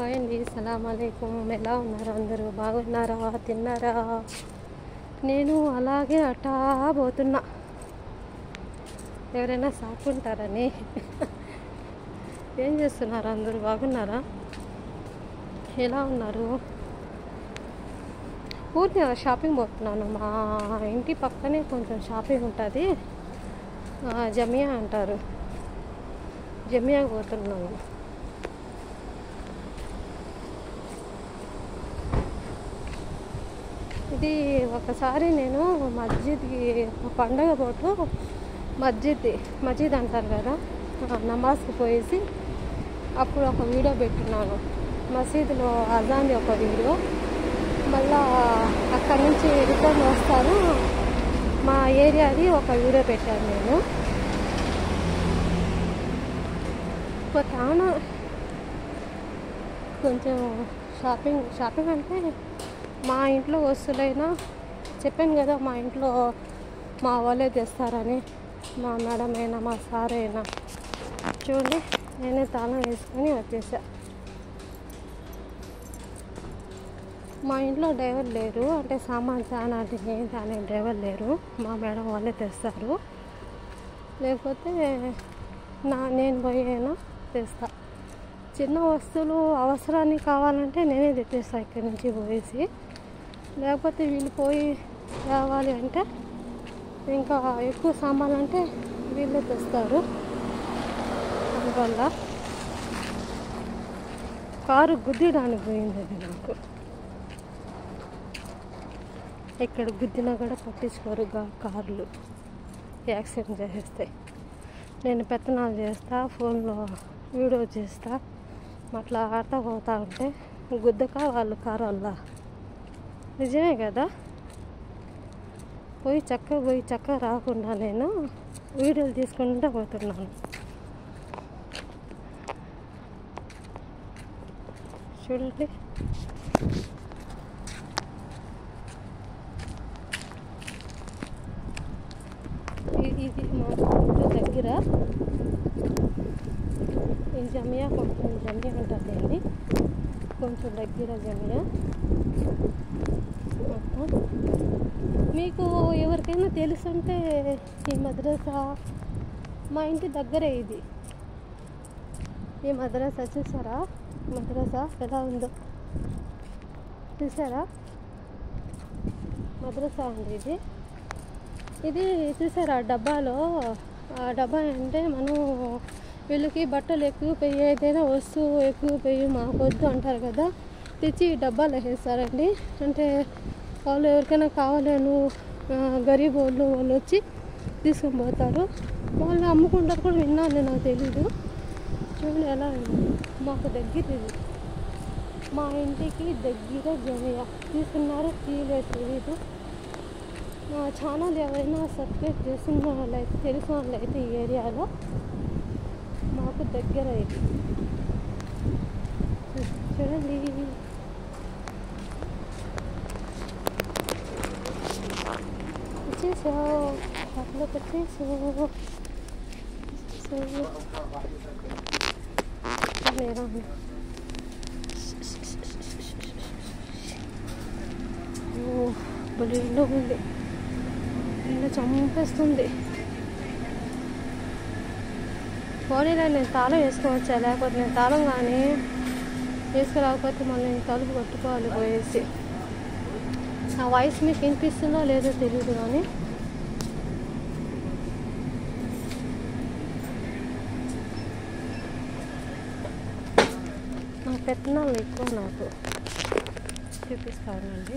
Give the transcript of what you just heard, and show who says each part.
Speaker 1: Hi అండి, సలాం అలైకుం. ఎలా ఉన్నారు అందరూ? బాగున్నారా? తిన్నారా? నేను అలాగే అటా పోతున్నా, ఎవరైనా సాకుంటారని. ఏం చేస్తున్నారు అందరూ? బాగున్నారా? ఎలా ఉన్నారు? ఊరికే షాపింగ్ పోతున్నాను. మా ఇంటి పక్కనే కొంచెం షాపింగ్ ఉంటుంది, జమియా అంటారు. జమియాకి పోతున్నాను. ఇది ఒకసారి నేను మస్జిద్కి పండగ పోటు మస్జిద్ అంటారు కదా, నమాజ్కి పోయేసి అప్పుడు ఒక వీడియో పెట్టున్నాను. మసీదులో అజాన్ది ఒక వీడియో, మళ్ళా అక్కడి నుంచి రిటర్న్ వస్తారు మా ఏరియాది ఒక వీడియో పెట్టాను నేను. చాలా కొంచెం షాపింగ్ అంటే మా ఇంట్లో వస్తువులైనా చెప్పాను కదా, మా ఇంట్లో మా వాళ్ళే తెస్తారని. మా మేడం అయినా మా సార్ అయినా చూడండి, నేనే తాళం వేసుకొని వచ్చేసా. మా ఇంట్లో డ్రైవర్ లేరు, అంటే సామాన్ చానాటికి కానీ డ్రైవర్ లేరు. మా మేడం వాళ్ళే తెస్తారు, లేకపోతే నేను పోయినా తెస్తా. చిన్న వస్తువులు అవసరానికి కావాలంటే నేనే తెచ్చేస్తాను ఇక్కడి నుంచి పోయేసి. లేకపోతే వీళ్ళు పోయి తేవాలి అంటే, ఇంకా ఎక్కువ సామాన్లు అంటే వీళ్ళే తెస్తారు. అందువల్ల కారు గుద్దడానికి పోయింది అది నాకు. ఇక్కడ గుద్దినా కూడా పట్టించుకోరు కార్లు, యాక్సిడెంట్ చేసేస్తాయి. నేను పెత్తనాలు చేస్తా, ఫోన్లో వీడియో చేస్తా, అట్లా ఆడతా పోతా ఉంటే గుద్దక వాళ్ళు కారు వల్ల. నిజమే కదా, పోయి చక్కగా రాకుండా నేను వీడియోలు తీసుకుంటూ పోతున్నాను. చూడండి, ఇది మా ఇంటి దగ్గర ఈ జమియా, కొంచెం జమియా ఉంటుందండి, కొంచెం దగ్గర జమియా. మీకు ఎవరికైనా తెలుసుంటే ఈ మద్రసా మా ఇంటి దగ్గరే. ఇది ఈ మద్రసా చూసారా? మద్రసా ఎలా ఉందో చూసారా? మద్రసా ఉంది ఇది చూసారా? డబ్బాలో, ఆ డబ్బా అంటే మనం వీళ్ళకి బట్టలు ఎక్కువ పెయ్యి, ఏదైనా వస్తువు ఎక్కువ పెయ్యి మాకొద్దు అంటారు కదా, తెచ్చి డబ్బాలు వేసేస్తారండి. అంటే వాళ్ళు ఎవరికైనా కావాలను గరీబ్ వాళ్ళు వచ్చి తీసుకొని పోతారు. వాళ్ళు అమ్ముకుంటారు కూడా, విన్నాను, నాకు తెలీదు. చూడండి ఎలా మాకు దగ్గర ఇది, మా ఇంటికి దగ్గర జమియా. తీసుకున్నారు తెలియదు. నా ఛానల్ ఎవరైనా సబ్స్క్రైబ్ చేసిన వాళ్ళైతే, తెలిసిన వాళ్ళైతే ఈ ఏరియాలో మాకు దగ్గర ఇది. చూడండి, వచ్చేసావు అట్లా పెట్టేసావు. ఇల్లు ఉంది, ఇల్లు చంపేస్తుంది. పోనీలో నేను తాళం వేసుకోవచ్చా? లేకపోతే నేను తాళం కానీ వేసుకోలేకపోతే మళ్ళీ నేను తలుపు కట్టుకోవాలి పోయేసి. నా వాయిస్ మీకు వినిపిస్తుందో లేదో తెలియదు, కానీ నా పెత్తనాలు ఎక్కువ. నాకు చూపిస్తానండి.